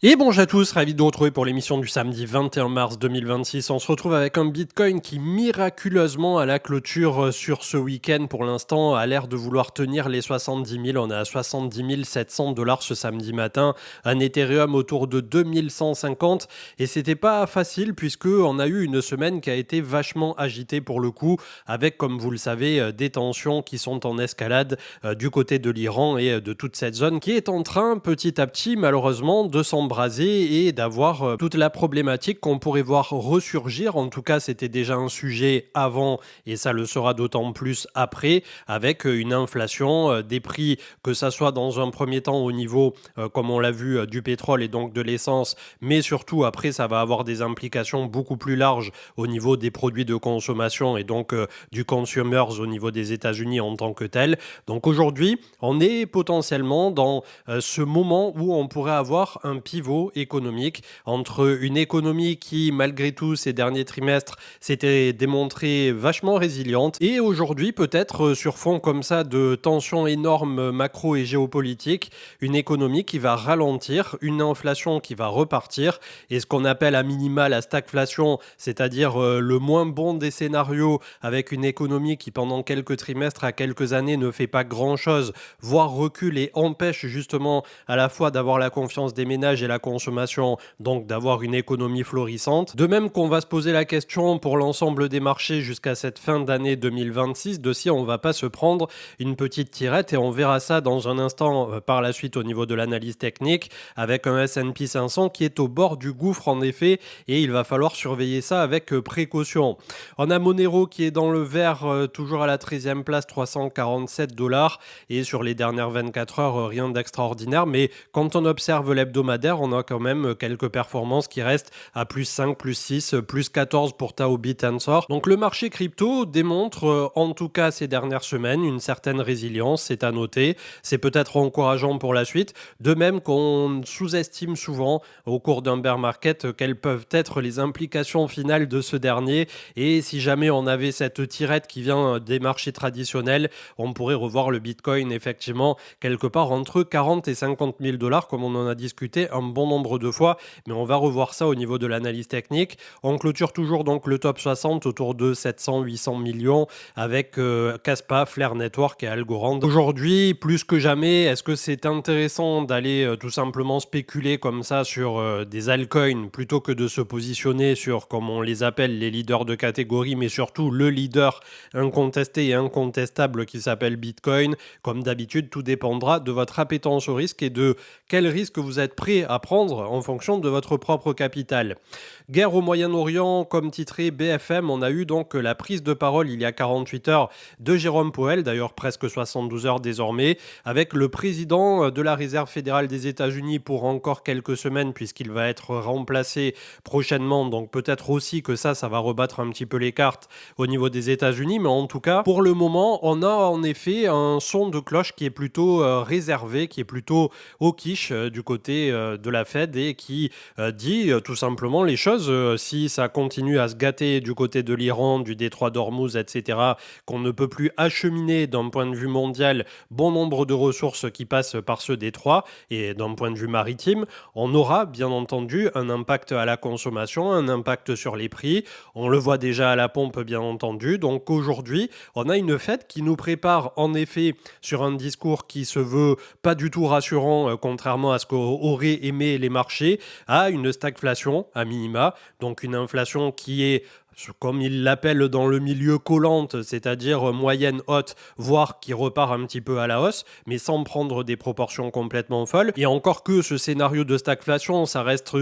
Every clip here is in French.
Et bonjour à tous, ravi de vous retrouver pour l'émission du samedi 21 mars 2026. On se retrouve avec un Bitcoin qui miraculeusement à la clôture sur ce week-end pour l'instant a l'air de vouloir tenir les 70 000. On est à 70 700 dollars ce samedi matin. Un Ethereum autour de 2150 et c'était pas facile puisque on a eu une semaine qui a été vachement agitée pour le coup avec, comme vous le savez, des tensions qui sont en escalade du côté de l'Iran et de toute cette zone qui est en train petit à petit malheureusement de s'embraser et d'avoir toute la problématique qu'on pourrait voir ressurgir. En tout cas, c'était déjà un sujet avant et ça le sera d'autant plus après avec une inflation des prix, que ça soit dans un premier temps au niveau, comme on l'a vu, du pétrole et donc de l'essence, mais surtout après, ça va avoir des implications beaucoup plus larges au niveau des produits de consommation et donc du consumers au niveau des États-Unis en tant que tel. Donc aujourd'hui, on est potentiellement dans ce moment où on pourrait avoir un pivot économique entre une économie qui, malgré tout, ces derniers trimestres, s'était démontrée vachement résiliente et aujourd'hui, peut-être sur fond comme ça de tensions énormes macro et géopolitiques, une économie qui va ralentir, une inflation qui va repartir et ce qu'on appelle à minima la stagflation, c'est-à-dire le moins bon des scénarios avec une économie qui pendant quelques trimestres à quelques années ne fait pas grand-chose, voire recule et empêche justement à la fois d'avoir la confiance des ménages et la consommation, donc d'avoir une économie florissante. De même qu'on va se poser la question pour l'ensemble des marchés jusqu'à cette fin d'année 2026, de si on ne va pas se prendre une petite tirette et on verra ça dans un instant par la suite au niveau de l'analyse technique avec un S&P 500 qui est au bord du gouffre en effet et il va falloir surveiller ça avec précaution. On a Monero qui est dans le vert, toujours à la 13e place, 347 dollars et sur les dernières 24 heures, rien d'extraordinaire, mais quand on observe l'hebdomadaire, on a quand même quelques performances qui restent à plus 5, plus 6, plus 14 pour Tao Tensor. Donc le marché crypto démontre, en tout cas ces dernières semaines, une certaine résilience, c'est à noter. C'est peut-être encourageant pour la suite. De même qu'on sous-estime souvent au cours d'un bear market quelles peuvent être les implications finales de ce dernier. Et si jamais on avait cette tirette qui vient des marchés traditionnels, on pourrait revoir le Bitcoin effectivement quelque part entre 40 et 50 000 dollars comme on en a discuté un bon nombre de fois, mais on va revoir ça au niveau de l'analyse technique. On clôture toujours donc le top 60 autour de 700-800 millions avec Kaspa, Flare Network et Algorand. Aujourd'hui, plus que jamais, est-ce que c'est intéressant d'aller tout simplement spéculer comme ça sur des altcoins plutôt que de se positionner sur, comme on les appelle, les leaders de catégorie, mais surtout le leader incontesté et incontestable qui s'appelle Bitcoin? Comme d'habitude, tout dépendra de votre appétence au risque et de quel risque vous êtes prêt à prendre en fonction de votre propre capital. Guerre au Moyen-Orient, comme titré BFM, on a eu donc la prise de parole il y a 48 heures de Jérôme Powell, d'ailleurs presque 72 heures désormais, avec le président de la Réserve fédérale des États-Unis pour encore quelques semaines puisqu'il va être remplacé prochainement, donc peut-être aussi que ça va rebattre un petit peu les cartes au niveau des États-Unis, mais en tout cas, pour le moment, on a en effet un son de cloche qui est plutôt réservé, qui est plutôt au quiche du côté de la Fed et qui dit tout simplement les choses. Si ça continue à se gâter du côté de l'Iran, du détroit d'Ormuz, etc., qu'on ne peut plus acheminer d'un point de vue mondial bon nombre de ressources qui passent par ce détroit et d'un point de vue maritime, on aura bien entendu un impact à la consommation, un impact sur les prix. On le voit déjà à la pompe, bien entendu. Donc aujourd'hui, on a une Fed qui nous prépare en effet sur un discours qui se veut pas du tout rassurant, contrairement à ce qu'auraient aimé les marchés, à une stagflation à minima, donc une inflation qui est comme ils l'appellent dans le milieu collante, c'est-à-dire moyenne haute, voire qui repart un petit peu à la hausse, mais sans prendre des proportions complètement folles. Et encore que ce scénario de stagflation, ça reste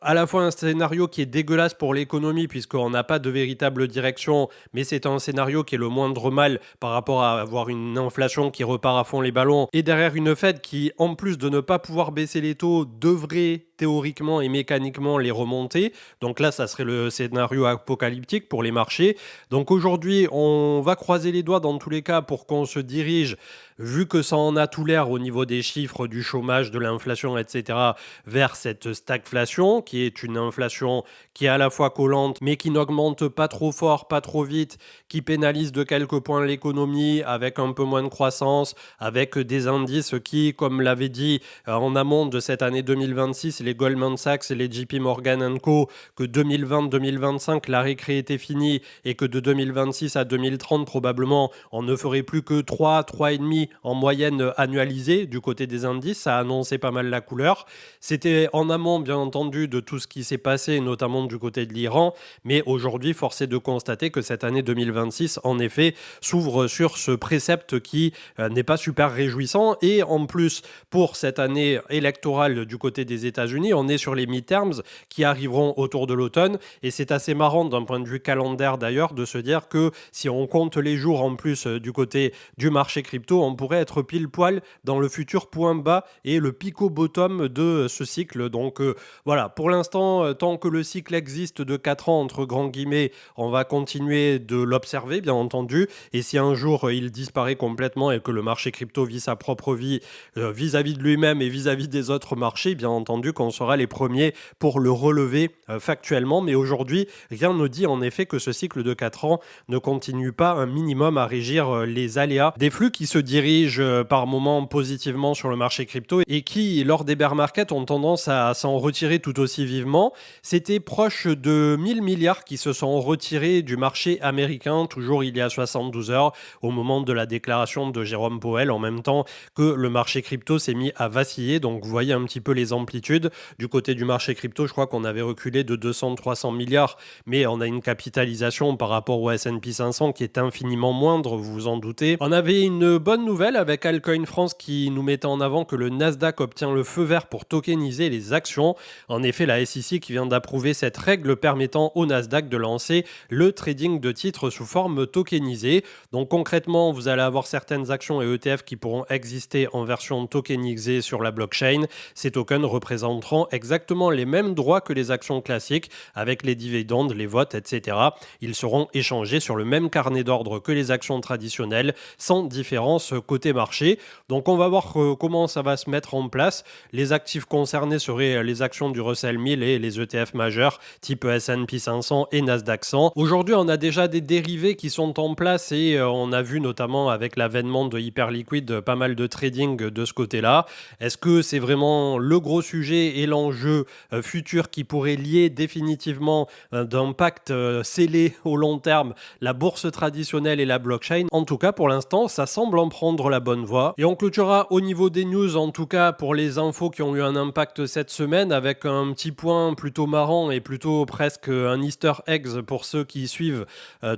à la fois un scénario qui est dégueulasse pour l'économie puisqu'on n'a pas de véritable direction, mais c'est un scénario qui est le moindre mal par rapport à avoir une inflation qui repart à fond les ballons et derrière une Fed qui, en plus de ne pas pouvoir baisser les taux, devrait théoriquement et mécaniquement les remonter. Donc là, ça serait le scénario apocalyptique pour les marchés. Donc aujourd'hui, on va croiser les doigts dans tous les cas pour qu'on se dirige, vu que ça en a tout l'air au niveau des chiffres du chômage, de l'inflation, etc., vers cette stagflation, qui est une inflation qui est à la fois collante, mais qui n'augmente pas trop fort, pas trop vite, qui pénalise de quelques points l'économie, avec un peu moins de croissance, avec des indices qui, comme l'avait dit en amont de cette année 2026, les Goldman Sachs et les JP Morgan Co. que 2020-2025, la récré était finie et que de 2026 à 2030, probablement, on ne ferait plus que 3,5 en moyenne annualisée du côté des indices. Ça annonçait pas mal la couleur. C'était en amont, bien entendu, de tout ce qui s'est passé, notamment du côté de l'Iran. Mais aujourd'hui, force est de constater que cette année 2026, en effet, s'ouvre sur ce précepte qui n'est pas super réjouissant. Et en plus, pour cette année électorale du côté des États-Unis, on est sur les midterms qui arriveront autour de l'automne. Et c'est assez marrant d'un point de vue calendaire d'ailleurs de se dire que si on compte les jours en plus du côté du marché crypto, on pourrait être pile poil dans le futur point bas et le pico bottom de ce cycle. Donc voilà, pour l'instant, tant que le cycle existe de 4 ans, entre grands guillemets, on va continuer de l'observer, bien entendu. Et si un jour il disparaît complètement et que le marché crypto vit sa propre vie vis-à-vis de lui-même et vis-à-vis des autres marchés, bien entendu qu'on sera les premiers pour le relever factuellement. Mais aujourd'hui, rien ne dit en effet que ce cycle de 4 ans ne continue pas un minimum à régir les aléas des flux qui se dirigent par moments positivement sur le marché crypto et qui, lors des bear markets, ont tendance à s'en retirer tout aussi vivement. C'était proche de 1000 milliards qui se sont retirés du marché américain, toujours il y a 72 heures, au moment de la déclaration de Jérôme Powell, en même temps que le marché crypto s'est mis à vaciller. Donc vous voyez un petit peu les amplitudes. Du côté du marché crypto, je crois qu'on avait reculé de 200-300 milliards, mais on a une capitalisation par rapport au S&P 500 qui est infiniment moindre, vous vous en doutez. On avait une bonne nouvelle avec Alcoin France qui nous mettait en avant que le Nasdaq obtient le feu vert pour tokeniser les actions. En effet, la SEC qui vient d'approuver cette règle permettant au Nasdaq de lancer le trading de titres sous forme tokenisée. Donc concrètement, vous allez avoir certaines actions et ETF qui pourront exister en version tokenisée sur la blockchain. Ces tokens représenteront exactement les mêmes droits que les actions classiques avec les dividendes, les votes, etc. Ils seront échangés sur le même carnet d'ordre que les actions traditionnelles sans différence côté marché. Donc on va voir comment ça va se mettre en place. Les actifs concernés seraient les actions du Russell 1000 et les ETF majeurs type S&P 500 et Nasdaq 100. Aujourd'hui, on a déjà des dérivés qui sont en place et on a vu notamment avec l'avènement de Hyperliquid pas mal de trading de ce côté-là. Est-ce que c'est vraiment le gros sujet et l'enjeu futur qui pourrait lier définitivement d'un pacte scellé au long terme la bourse traditionnelle et la blockchain? En tout cas, pour l'instant, ça semble en prendre la bonne voie. Et on clôturera au niveau des news, en tout cas pour les infos qui ont eu un impact cette semaine, avec un petit point plutôt marrant et plutôt presque un easter egg pour ceux qui suivent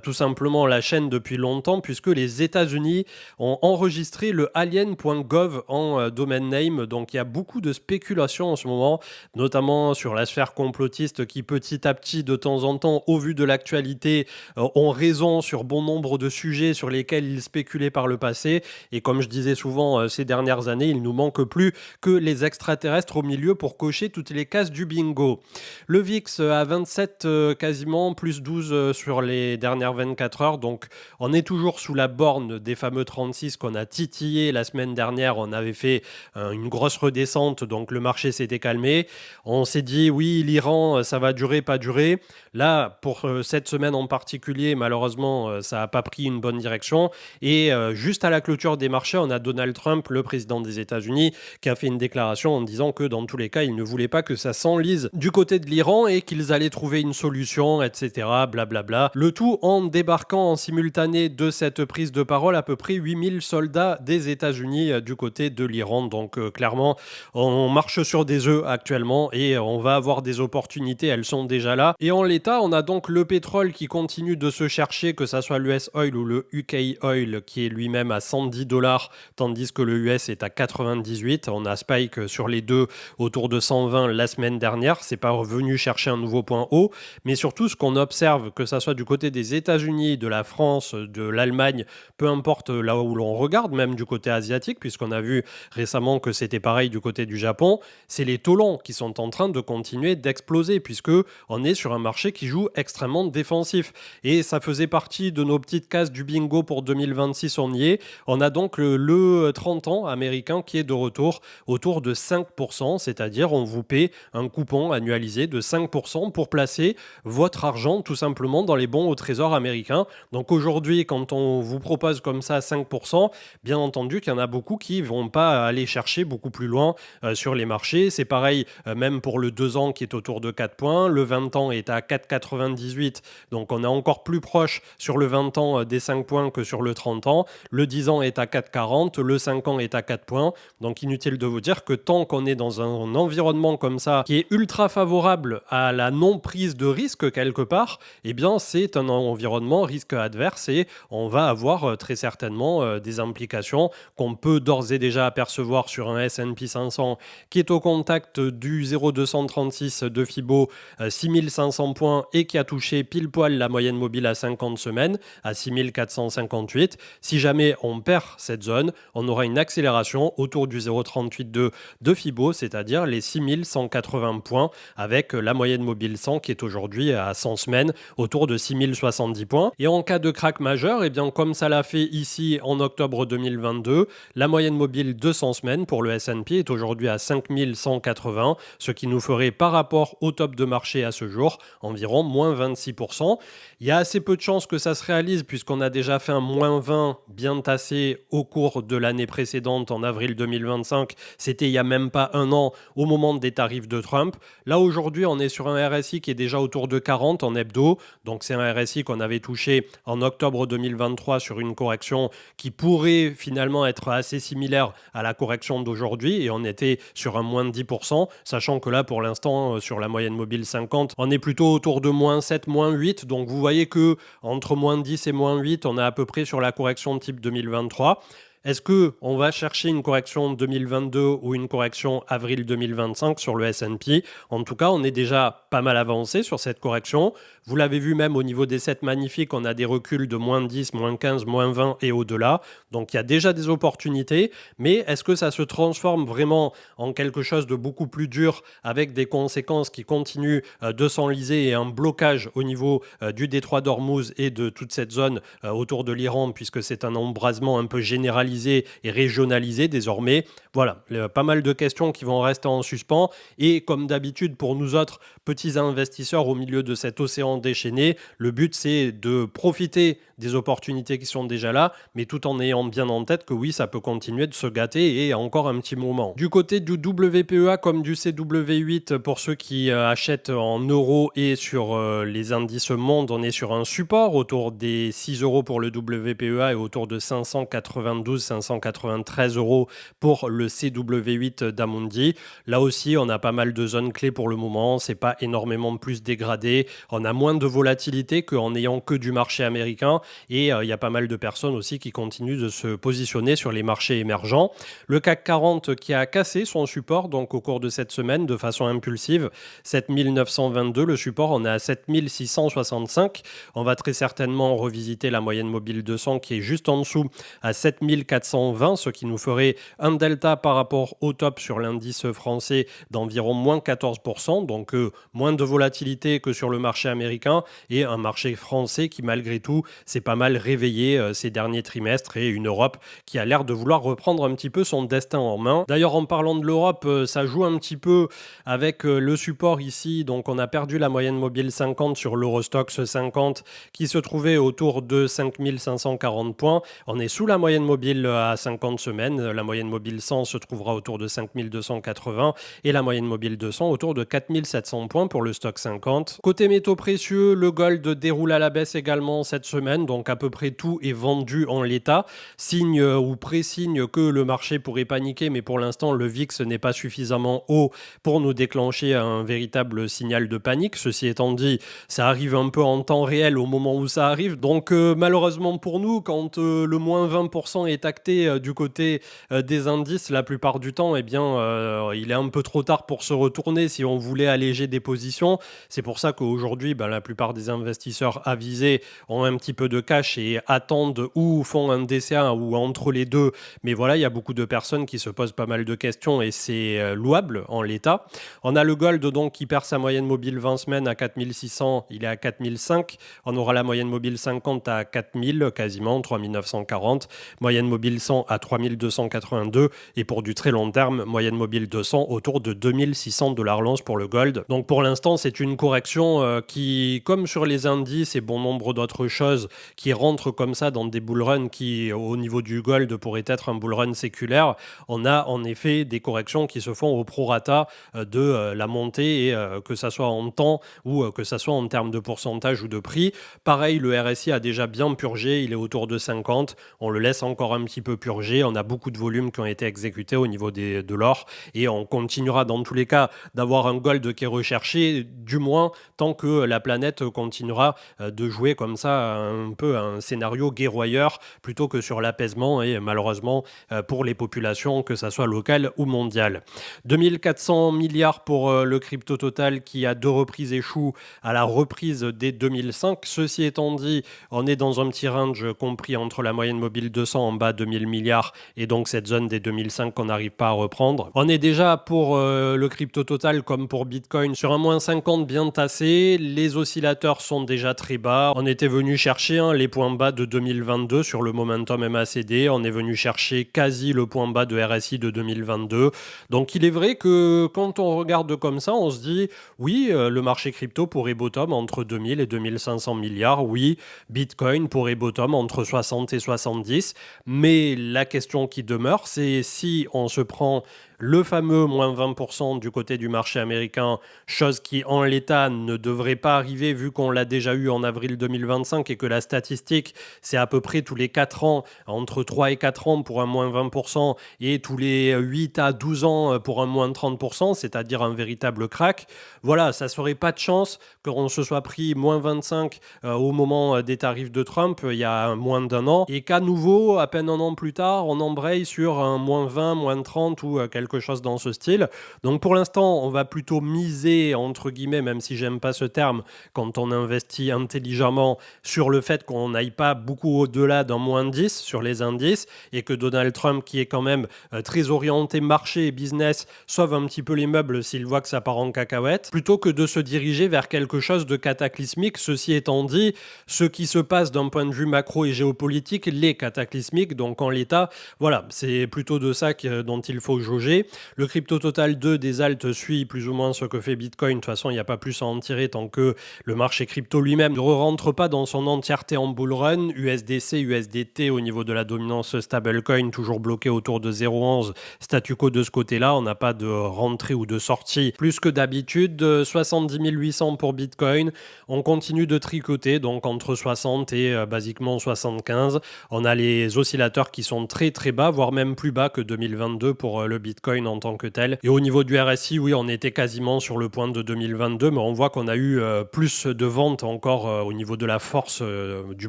tout simplement la chaîne depuis longtemps, puisque les États-Unis ont enregistré le alien.gov en domain name. Donc il y a beaucoup de spéculation en ce moment, notamment sur la sphère complotiste qui petit à petit, de temps en temps, au vu de l'actualité, ont raison sur bon nombre de sujets sur lesquels ils spéculaient par le passé. Et comme je disais souvent ces dernières années, il nous manque plus que les extraterrestres au milieu pour cocher toutes les cases du bingo. Le VIX à 27 quasiment, plus 12 sur les dernières 24 heures. Donc on est toujours sous la borne des fameux 36 qu'on a titillé la semaine dernière. On avait fait une grosse redescente, donc le marché s'était calmé. On s'est dit oui, l'Iran, ça va durer, pas durer. Là, pour cette semaine en particulier, malheureusement, ça n'a pas pris une bonne direction. Et juste à la clôture des marchés, on a Donald Trump, le président des États-Unis, qui a fait une déclaration en disant que dans tous les cas, il ne voulait pas que ça s'enlise du côté de l'Iran et qu'ils allaient trouver une solution, etc. Blablabla. Le tout en débarquant en simultané de cette prise de parole à peu près 8000 soldats des États-Unis du côté de l'Iran. Donc clairement, on marche sur des œufs actuellement et on va avoir des opportunités, elles sont déjà là. Et en l'état, on a donc le pétrole qui continue de se chercher, que ça soit l'US Oil ou le UK Oil qui est lui-même à 110 $, tandis que le US est à 98. On a spike sur les deux autour de 120 la semaine dernière. C'est pas revenu chercher un nouveau point haut, mais surtout ce qu'on observe, que ça soit du côté des États-Unis, de la France, de l'Allemagne, peu importe là où l'on regarde, même du côté asiatique, puisqu'on a vu récemment que c'était pareil du côté du Japon, c'est les taux longs qui sont en train de continuer d'exploser, puisque on est sur un marché qui joue extrêmement défensif. Et ça faisait partie de nos petites cases du bingo pour 2026, on y est. On a donc le 30 ans américain qui est de retour autour de 5%, c'est-à-dire on vous paie un coupon annualisé de 5% pour placer votre argent tout simplement dans les bons au trésor américain. Donc aujourd'hui, quand on vous propose comme ça 5%, bien entendu qu'il y en a beaucoup qui ne vont pas aller chercher beaucoup plus loin sur les marchés. C'est pareil pareil, même pour le 2 ans qui est autour de 4 points. Le 20 ans est à 4,98, donc on est encore plus proche sur le 20 ans des 5 points que sur le 30 ans. Le 10 ans est à 4,40, le 5 ans est à 4 points. Donc inutile de vous dire que tant qu'on est dans un environnement comme ça, qui est ultra favorable à la non-prise de risque quelque part, eh bien c'est un environnement risque adverse et on va avoir très certainement des implications qu'on peut d'ores et déjà apercevoir sur un S&P 500 qui est au contact du 0,236 de Fibo, 6500 points et qui a touché pile poil la moyenne mobile à 50 semaines à 6458. Si jamais on perd cette zone, on aura une accélération autour du 0,382 de Fibo, c'est-à-dire les 6180 points avec la moyenne mobile 100 qui est aujourd'hui à 100 semaines autour de 6070 points. Et en cas de crack majeur, eh bien comme ça l'a fait ici en octobre 2022, la moyenne mobile 200 semaines pour le S&P est aujourd'hui à 5180, ce qui nous ferait par rapport au top de marché à ce jour environ moins 26%. Il y a assez peu de chances que ça se réalise puisqu'on a déjà fait un moins 20 bien tassé au cours de l'année précédente en avril 2025. C'était il n'y a même pas un an au moment des tarifs de Trump. Là aujourd'hui on est sur un RSI qui est déjà autour de 40 en hebdo. Donc c'est un RSI qu'on avait touché en octobre 2023 sur une correction qui pourrait finalement être assez similaire à la correction d'aujourd'hui et on était sur un moins de 10%, sachant que là pour l'instant sur la moyenne mobile 50 on est plutôt autour de moins 7, moins 8, donc vous voyez que entre moins 10 et moins 8 on est à peu près sur la correction de type 2023. Est-ce qu'on va chercher une correction 2022 ou une correction avril 2025 sur le S&P? En tout cas, on est déjà pas mal avancé sur cette correction. Vous l'avez vu même au niveau des 7 magnifiques, on a des reculs de moins 10, moins 15, moins 20 et au-delà. Donc il y a déjà des opportunités, mais est-ce que ça se transforme vraiment en quelque chose de beaucoup plus dur avec des conséquences qui continuent de s'enliser et un blocage au niveau du détroit d'Ormuz et de toute cette zone autour de l'Iran, puisque c'est un embrasement un peu généralisé et régionalisé désormais. Voilà, pas mal de questions qui vont rester en suspens et comme d'habitude pour nous autres petits investisseurs au milieu de cet océan déchaîné, le but c'est de profiter des opportunités qui sont déjà là, mais tout en ayant bien en tête que oui, ça peut continuer de se gâter et encore un petit moment. Du côté du WPEA comme du CW8, pour ceux qui achètent en euros et sur les indices monde, on est sur un support autour des 6 euros pour le WPEA et autour de 592-593 euros pour le CW8 d'Amundi. Là aussi, on a pas mal de zones clés pour le moment, c'est pas énormément plus dégradé, on a moins de volatilité qu'en n'ayant que du marché américain et il y a pas mal de personnes aussi qui continuent de se positionner sur les marchés émergents. Le CAC 40 qui a cassé son support donc au cours de cette semaine de façon impulsive, 7922, le support on est à 7665. On va très certainement revisiter la moyenne mobile 200 qui est juste en dessous à 7420, ce qui nous ferait un delta par rapport au top sur l'indice français d'environ moins 14%, donc moins de volatilité que sur le marché américain et un marché français qui malgré tout s'est pas mal réveillé ces derniers trimestres et une Europe qui a l'air de vouloir reprendre un petit peu son destin en main. D'ailleurs en parlant de l'Europe, ça joue un petit peu avec le support ici, donc on a perdu la moyenne mobile 50 sur l'Eurostoxx 50 qui se trouvait autour de 5540 points. On est sous la moyenne mobile à 50 semaines, la moyenne mobile 100 se trouvera autour de 5280 et la moyenne mobile 200 autour de 4700 points pour le stock 50. Côté métaux précieux, le gold déroule à la baisse également cette semaine, donc à peu près tout est vendu en l'état. Signe ou pré-signe que le marché pourrait paniquer, mais pour l'instant le VIX n'est pas suffisamment haut pour nous déclencher un véritable signal de panique. Ceci étant dit, ça arrive un peu en temps réel au moment où ça arrive, donc malheureusement pour nous, quand le moins 20% est acté du côté des indices, la plupart du temps, eh bien, il est un peu trop tard pour se retourner si on voulait alléger des positions. C'est pour ça qu'aujourd'hui, la plupart des investisseurs avisés ont un petit peu de cash et attendent ou font un DCA ou entre les deux. Mais voilà, il y a beaucoup de personnes qui se posent pas mal de questions et c'est louable en l'état. On a le gold donc qui perd sa moyenne mobile 20 semaines à 4600, il est à 4005. On aura la moyenne mobile 50 à 4000, quasiment 3940. Moyenne mobile 100 à 3282 et pour du très long terme, moyenne mobile 200 autour de 2600$ l'once pour le gold. Donc pour l'instant, c'est une correction qui, comme sur les indices et bon nombre d'autres choses, qui rentrent comme ça dans des bull runs qui, au niveau du gold, pourraient être un bull run séculaire. On a en effet des corrections qui se font au prorata de la montée et que ça soit en temps ou que ça soit en termes de pourcentage ou de prix. Pareil, le RSI a déjà bien purgé, il est autour de 50. On le laisse encore un petit peu purger. On a beaucoup de volumes qui ont été exécutés au niveau de l'or et on continuera dans tous les cas d'avoir un gold qui est recherché, du moins tant que la planète continuera de jouer comme ça un peu un scénario guerroyeur plutôt que sur l'apaisement et malheureusement pour les populations, que ça soit locales ou mondiales. 2400 milliards pour le crypto total qui à deux reprises échoue à la reprise dès 2005. Ceci étant dit, on est dans un petit range compris entre la moyenne mobile 200 en bas de 1000 milliards et donc cette zone des 2005 qu'on n'arrive pas à reprendre. On est déjà pour le crypto total comme pour Bitcoin sur un moins 50 bien tassé. Les oscillateurs sont déjà très bas. On était venu chercher les points bas de 2022 sur le momentum MACD. On est venu chercher quasi le point bas de RSI de 2022. Donc il est vrai que quand on regarde comme ça, on se dit oui, le marché crypto pourrait bottom entre 2000 et 2500 milliards. Oui, Bitcoin pourrait bottom entre 60 et 70. Mais la question qui demeure, c'est si on se prend le fameux moins 20% du côté du marché américain, chose qui en l'état ne devrait pas arriver vu qu'on l'a déjà eu en avril 2025 et que la statistique, c'est à peu près tous les 4 ans, entre 3 et 4 ans pour un moins 20% et tous les 8 à 12 ans pour un moins 30%, c'est-à-dire un véritable crack. Voilà, ça ne serait pas de chance qu'on se soit pris moins 25 au moment des tarifs de Trump il y a moins d'un an et qu'à nouveau, à peine un an plus tard, on embraye sur un moins 20, moins 30 ou quelque chose dans ce style. Donc pour l'instant, on va plutôt miser, entre guillemets, même si j'aime pas ce terme, quand on investit intelligemment sur le fait qu'on n'aille pas beaucoup au-delà d'un moins 10 sur les indices et que Donald Trump, qui est quand même très orienté marché et business, sauve un petit peu les meubles s'il voit que ça part en cacahuète, plutôt que de se diriger vers quelque chose de cataclysmique. Ceci étant dit, ce qui se passe d'un point de vue macro et géopolitique l'est cataclysmique, donc en l'état, voilà, c'est plutôt de ça dont il faut jauger. Le crypto total 2 des altes suit plus ou moins ce que fait Bitcoin. De toute façon, il n'y a pas plus à en tirer tant que le marché crypto lui-même ne rentre pas dans son entièreté en bull run. USDC, USDT au niveau de la dominance stablecoin, toujours bloqué autour de 0,11. Statu quo de ce côté-là, on n'a pas de rentrée ou de sortie plus que d'habitude. 70 800 pour Bitcoin. On continue de tricoter, donc entre 60 et basiquement 75. On a les oscillateurs qui sont très très bas, voire même plus bas que 2022 pour le Bitcoin en tant que tel. Et au niveau du RSI, oui, on était quasiment sur le point de 2022, mais on voit qu'on a eu plus de ventes encore au niveau de la force du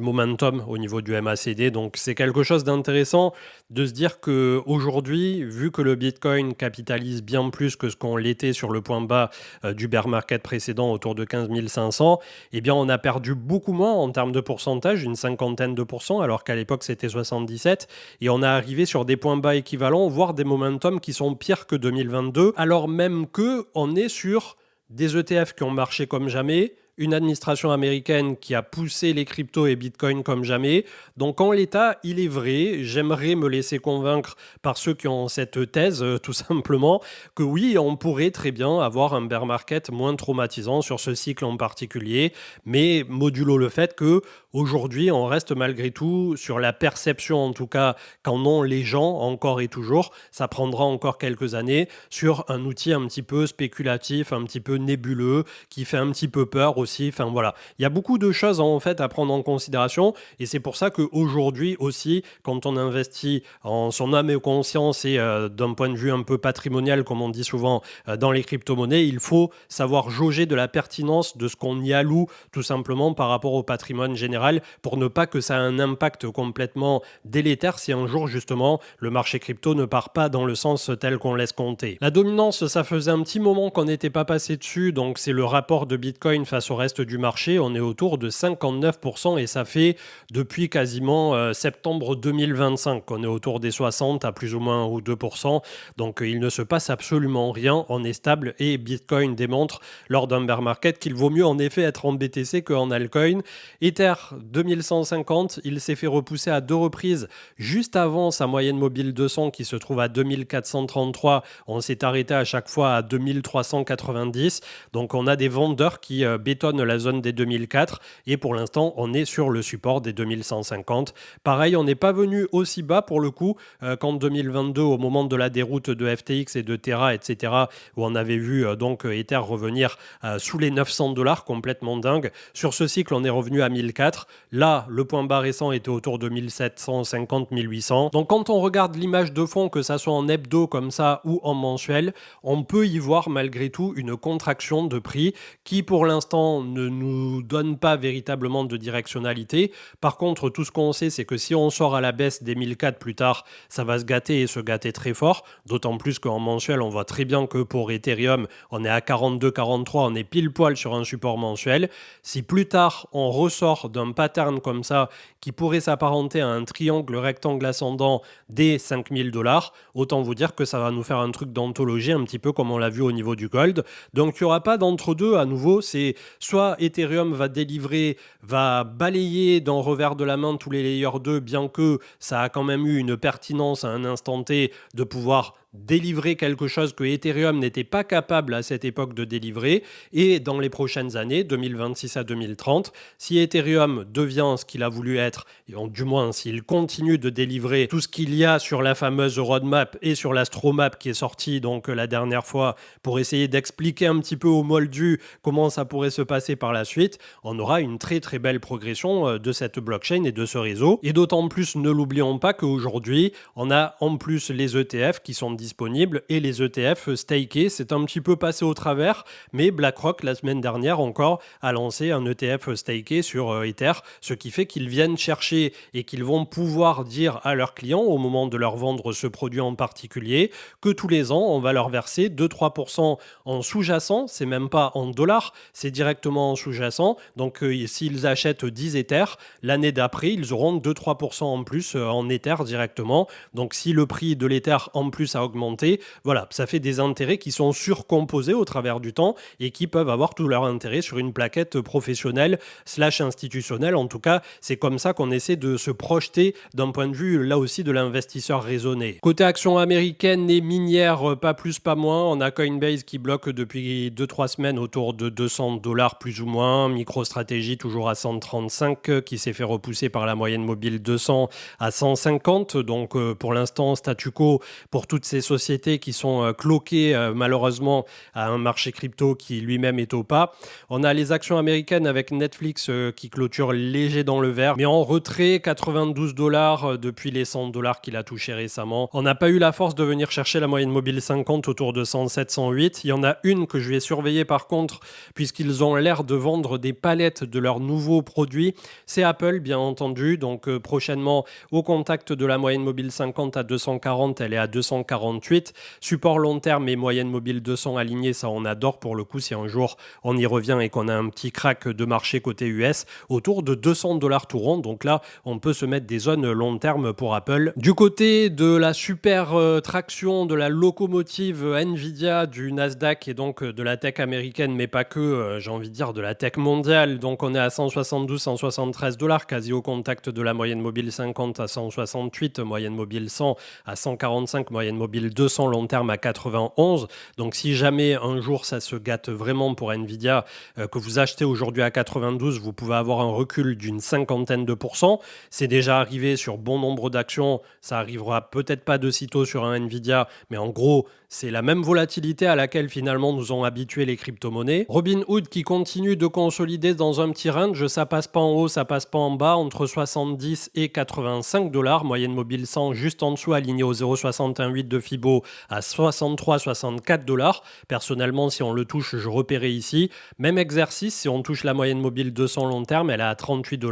momentum au niveau du MACD. Donc c'est quelque chose d'intéressant de se dire qu'aujourd'hui, vu que le Bitcoin capitalise bien plus que ce qu'on l'était sur le point bas du bear market précédent autour de 15 500, eh bien on a perdu beaucoup moins en termes de pourcentage, une cinquantaine de pourcents, alors qu'à l'époque c'était 77, et on est arrivé sur des points bas équivalents, voire des momentum qui sont pires que 2022, alors même qu'on est sur des ETF qui ont marché comme jamais, une administration américaine qui a poussé les cryptos et Bitcoin comme jamais. Donc en l'état, il est vrai, j'aimerais me laisser convaincre par ceux qui ont cette thèse, tout simplement, que oui, on pourrait très bien avoir un bear market moins traumatisant sur ce cycle en particulier, mais modulo le fait que aujourd'hui, on reste malgré tout sur la perception, en tout cas, qu'en ont les gens encore et toujours. Ça prendra encore quelques années sur un outil un petit peu spéculatif, un petit peu nébuleux, qui fait un petit peu peur aussi. Enfin voilà, il y a beaucoup de choses en fait à prendre en considération et c'est pour ça qu'aujourd'hui aussi, quand on investit en son âme et conscience et d'un point de vue un peu patrimonial, comme on dit souvent dans les crypto-monnaies, il faut savoir jauger de la pertinence de ce qu'on y alloue tout simplement par rapport au patrimoine général pour ne pas que ça ait un impact complètement délétère si un jour justement le marché crypto ne part pas dans le sens tel qu'on laisse compter. La dominance, ça faisait un petit moment qu'on n'était pas passé dessus, donc c'est le rapport de Bitcoin face au au reste du marché, on est autour de 59% et ça fait depuis quasiment septembre 2025 qu'on est autour des 60 à plus ou moins 1 ou 2%. Donc il ne se passe absolument rien, on est stable et Bitcoin démontre lors d'un bear market qu'il vaut mieux en effet être en BTC qu'en altcoin. Ether 2150, il s'est fait repousser à 2 reprises juste avant sa moyenne mobile 200 qui se trouve à 2433. On s'est arrêté à chaque fois à 2390. Donc on a des vendeurs qui bétonnent la zone des 2004 et pour l'instant on est sur le support des 2150. Pareil, on n'est pas venu aussi bas pour le coup qu'en 2022 au moment de la déroute de FTX et de Terra, etc. où on avait vu donc Ether revenir sous les 900 dollars, complètement dingue. Sur ce cycle, on est revenu à 1004. Là, le point bas récent était autour de 1750, 1800. Donc quand on regarde l'image de fond, que ça soit en hebdo comme ça ou en mensuel, on peut y voir malgré tout une contraction de prix qui pour l'instant ne nous donne pas véritablement de directionnalité. Par contre, tout ce qu'on sait, c'est que si on sort à la baisse des 1004 plus tard, ça va se gâter et se gâter très fort. D'autant plus qu'en mensuel, on voit très bien que pour Ethereum, on est à 42, 43, on est pile poil sur un support mensuel. Si plus tard, on ressort d'un pattern comme ça, qui pourrait s'apparenter à un triangle rectangle ascendant des 5000 dollars, autant vous dire que ça va nous faire un truc d'anthologie, un petit peu comme on l'a vu au niveau du gold. Donc il n'y aura pas d'entre-deux à nouveau, c'est soit Ethereum va délivrer, va balayer d'un revers de la main tous les layers 2, bien que ça a quand même eu une pertinence à un instant T de pouvoir délivrer quelque chose que Ethereum n'était pas capable à cette époque de délivrer, et dans les prochaines années, 2026 à 2030, si Ethereum devient ce qu'il a voulu être, et du moins s'il continue de délivrer tout ce qu'il y a sur la fameuse roadmap et sur l'astromap qui est sortie donc la dernière fois pour essayer d'expliquer un petit peu aux moldus comment ça pourrait se passer par la suite, on aura une très très belle progression de cette blockchain et de ce réseau. Et d'autant plus, ne l'oublions pas qu'aujourd'hui, on a en plus les ETF qui sont disponibles et les ETF stakés, c'est un petit peu passé au travers, mais BlackRock la semaine dernière encore a lancé un ETF staké sur Ether, ce qui fait qu'ils viennent chercher et qu'ils vont pouvoir dire à leurs clients au moment de leur vendre ce produit en particulier que tous les ans on va leur verser 2-3% en sous-jacent, c'est même pas en dollars, c'est directement en sous-jacent. Donc s'ils achètent 10 Ethers, l'année d'après ils auront 2-3% en plus en Ether directement. Donc si le prix de l'Ether en plus a augmenté, voilà, ça fait des intérêts qui sont surcomposés au travers du temps et qui peuvent avoir tout leur intérêt sur une plaquette professionnelle / institutionnelle. En tout cas, c'est comme ça qu'on essaie de se projeter d'un point de vue là aussi de l'investisseur raisonné. Côté actions américaines et minières, pas plus pas moins, on a Coinbase qui bloque depuis 2-3 semaines autour de 200 dollars plus ou moins, MicroStrategy toujours à 135 qui s'est fait repousser par la moyenne mobile 200 à 150. Donc pour l'instant statu quo pour toutes ces sociétés qui sont cloquées malheureusement à un marché crypto qui lui-même est au pas. On a les actions américaines avec Netflix qui clôture léger dans le vert, mais en retrait, 92 dollars depuis les 100 dollars qu'il a touché récemment. On n'a pas eu la force de venir chercher la moyenne mobile 50 autour de 107, 108. Il y en a une que je vais surveiller par contre, puisqu'ils ont l'air de vendre des palettes de leurs nouveaux produits. C'est Apple, bien entendu. Donc prochainement, au contact de la moyenne mobile 50 à 240, elle est à 248. Support long terme et moyenne mobile 200 alignée, ça on adore pour le coup. Si un jour on y revient et qu'on a un petit crack de marché côté US, autour de 200 dollars tout rond. Donc là, on peut se mettre des zones long terme pour Apple. Du côté de la super traction, de la locomotive Nvidia, du Nasdaq et donc de la tech américaine, mais pas que, j'ai envie de dire de la tech mondiale. Donc on est à 172, 173 dollars, quasi au contact de la moyenne mobile 50 à 168, moyenne mobile 100 à 145, moyenne mobile 200 long terme à 91. Donc si jamais un jour ça se gâte vraiment pour Nvidia, que vous achetez aujourd'hui à 92, vous pouvez avoir un recul d'une 50aine de pourcents. C'est déjà arrivé sur bon nombre d'actions, ça arrivera peut-être pas de sitôt sur un Nvidia, mais en gros, c'est la même volatilité à laquelle finalement nous ont habitués les crypto-monnaies. Robinhood qui continue de consolider dans un petit range, ça passe pas en haut, ça passe pas en bas, entre 70 et 85 dollars, moyenne mobile 100 juste en dessous, aligné au 0,68 de Fibo à 63-64 $. Personnellement, si on le touche, je repérais ici. Même exercice, si on touche la moyenne mobile 200 long terme, elle est à 38 $.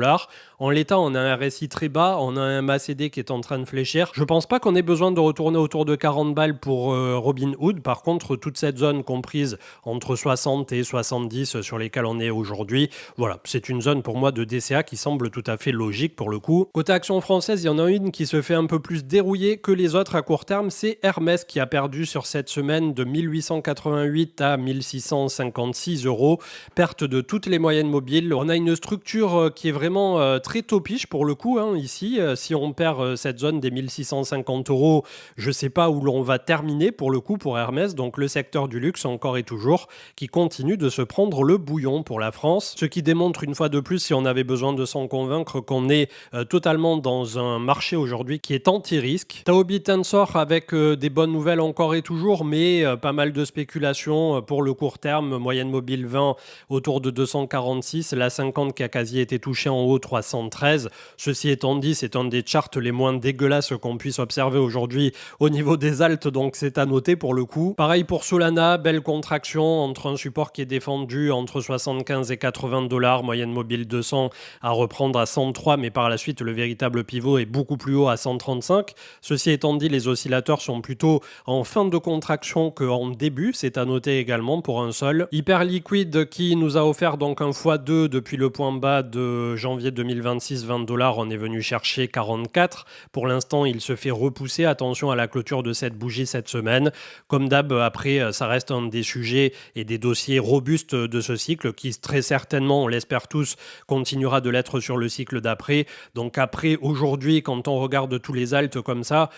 En l'état, on a un RSI très bas, on a un MACD qui est en train de fléchir. Je pense pas qu'on ait besoin de retourner autour de 40 balles pour Robinhood. Par contre, toute cette zone comprise entre 60 et 70 sur lesquelles on est aujourd'hui, voilà, c'est une zone pour moi de DCA qui semble tout à fait logique pour le coup. Côté action française, il y en a une qui se fait un peu plus dérouiller que les autres à court terme, c'est Hermès qui a perdu sur cette semaine de 1888 à 1656 €, perte de toutes les moyennes mobiles. On a une structure qui est vraiment très topiche pour le coup, hein, ici. Si on perd cette zone des 1650 €, je ne sais pas où l'on va terminer pour le coup pour Hermès. Donc le secteur du luxe encore et toujours qui continue de se prendre le bouillon pour la France. Ce qui démontre une fois de plus, si on avait besoin de s'en convaincre, qu'on est totalement dans un marché aujourd'hui qui est anti-risque. Taobi Tensor avec des bonnes nouvelles encore et toujours, mais pas mal de spéculation pour le court terme. Moyenne mobile 20 autour de 246, la 50 qui a quasi été touchée en haut 313. Ceci étant dit, c'est un des charts les moins dégueulasses qu'on puisse observer aujourd'hui au niveau des altes, donc c'est à noter pour le coup. Pareil pour Solana, belle contraction entre un support qui est défendu entre 75 et 80 $, moyenne mobile 200 à reprendre à 103, mais par la suite le véritable pivot est beaucoup plus haut à 135. Ceci étant dit, les oscillateurs sont plutôt en fin de contraction qu'en début, c'est à noter également pour un seul. Hyperliquid qui nous a offert donc un x2 depuis le point bas de janvier 2026, 20 $, on est venu chercher 44. Pour l'instant, il se fait repousser. Attention à la clôture de cette bougie cette semaine. Comme d'hab, après, ça reste un des sujets et des dossiers robustes de ce cycle qui très certainement, on l'espère tous, continuera de l'être sur le cycle d'après. Donc après, aujourd'hui, quand on regarde tous les alts comme ça,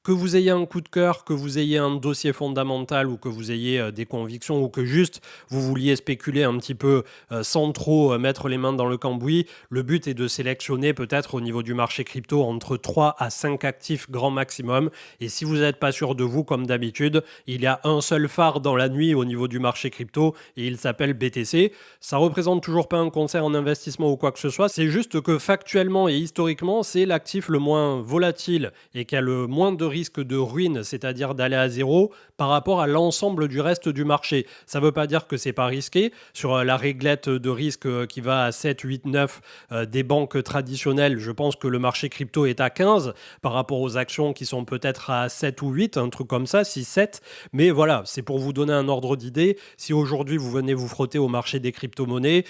que vous ayez un coup de cœur, que vous ayez un dossier fondamental ou que vous ayez des convictions ou que juste vous vouliez spéculer un petit peu sans trop mettre les mains dans le cambouis, le but est de sélectionner peut-être au niveau du marché crypto entre 3 à 5 actifs grand maximum. Et si vous n'êtes pas sûr de vous, comme d'habitude, il y a un seul phare dans la nuit au niveau du marché crypto et il s'appelle BTC. Ça représente toujours pas un conseil en investissement ou quoi que ce soit, c'est juste que factuellement et historiquement, c'est l'actif le moins volatile et qui a le moins de risque de ruine, c'est-à-dire d'aller à zéro par rapport à l'ensemble du reste du marché. Ça ne veut pas dire que c'est pas risqué. Sur la réglette de risque qui va à 7, 8, 9 des banques traditionnelles, je pense que le marché crypto est à 15 par rapport aux actions qui sont peut-être à 7 ou 8, un truc comme ça, 6, 7. Mais voilà, c'est pour vous donner un ordre d'idée. Si aujourd'hui vous venez vous frotter au marché des crypto-monnaies,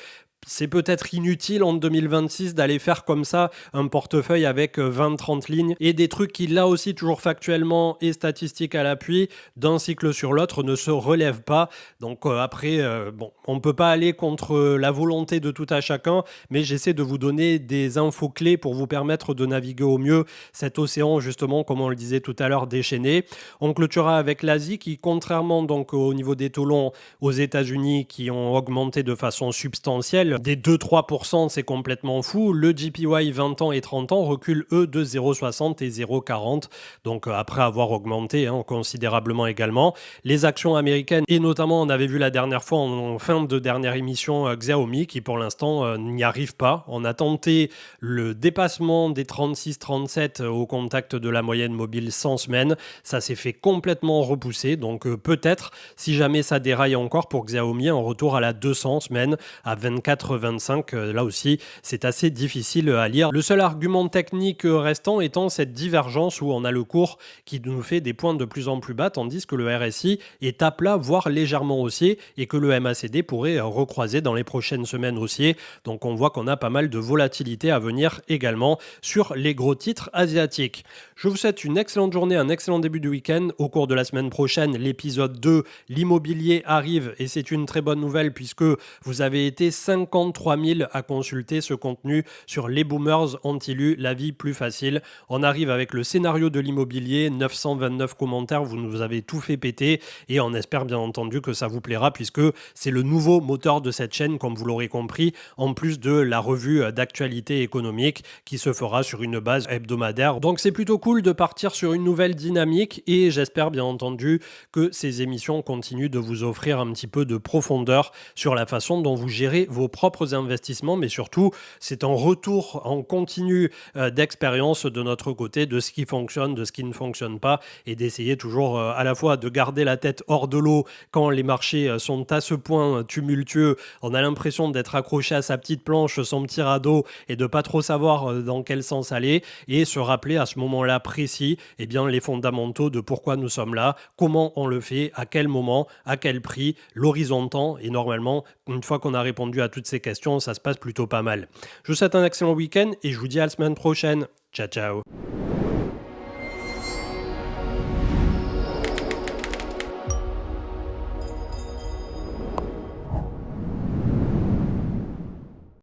c'est peut-être inutile en 2026 d'aller faire comme ça un portefeuille avec 20-30 lignes et des trucs qui, là aussi, toujours factuellement et statistiques à l'appui, d'un cycle sur l'autre, ne se relèvent pas. Donc après, bon, on ne peut pas aller contre la volonté de tout à chacun, mais j'essaie de vous donner des infos clés pour vous permettre de naviguer au mieux cet océan, justement, comme on le disait tout à l'heure, déchaîné. On clôturera avec l'Asie qui, contrairement donc au niveau des taux longs aux États-Unis qui ont augmenté de façon substantielle, des 2-3%, c'est complètement fou. Le JPY 20 ans et 30 ans reculent eux de 0,60 et 0,40. Donc après avoir augmenté considérablement également. Les actions américaines, et notamment on avait vu la dernière fois en fin de dernière émission Xiaomi qui pour l'instant n'y arrive pas. On a tenté le dépassement des 36-37 au contact de la moyenne mobile 100 semaines. Ça s'est fait complètement repousser. Donc peut-être, si jamais ça déraille encore pour Xiaomi, un retour à la 200 semaines à 24 25, là aussi, c'est assez difficile à lire. Le seul argument technique restant étant cette divergence où on a le cours qui nous fait des points de plus en plus bas, tandis que le RSI est à plat, voire légèrement haussier, et que le MACD pourrait recroiser dans les prochaines semaines haussier. Donc on voit qu'on a pas mal de volatilité à venir également sur les gros titres asiatiques. Je vous souhaite une excellente journée, un excellent début de week-end. Au cours de la semaine prochaine, l'épisode 2, l'immobilier arrive, et c'est une très bonne nouvelle puisque vous avez été 53 000 à consulter ce contenu sur Les Boomers ont-ils eu la vie plus facile. On arrive avec le scénario de l'immobilier, 929 commentaires, vous nous avez tout fait péter et on espère bien entendu que ça vous plaira puisque c'est le nouveau moteur de cette chaîne, comme vous l'aurez compris, en plus de la revue d'actualité économique qui se fera sur une base hebdomadaire. Donc c'est plutôt cool de partir sur une nouvelle dynamique et j'espère bien entendu que ces émissions continuent de vous offrir un petit peu de profondeur sur la façon dont vous gérez vos propres investissements, mais surtout, c'est un retour en continu d'expérience de notre côté, de ce qui fonctionne, de ce qui ne fonctionne pas, et d'essayer toujours à la fois de garder la tête hors de l'eau quand les marchés sont à ce point tumultueux. On a l'impression d'être accroché à sa petite planche, son petit radeau, et de pas trop savoir dans quel sens aller, et se rappeler à ce moment-là précis eh bien, les fondamentaux de pourquoi nous sommes là, comment on le fait, à quel moment, à quel prix, l'horizon de temps, et normalement, une fois qu'on a répondu à toutes ces questions, ça se passe plutôt pas mal. Je vous souhaite un excellent week-end et je vous dis à la semaine prochaine. Ciao, ciao.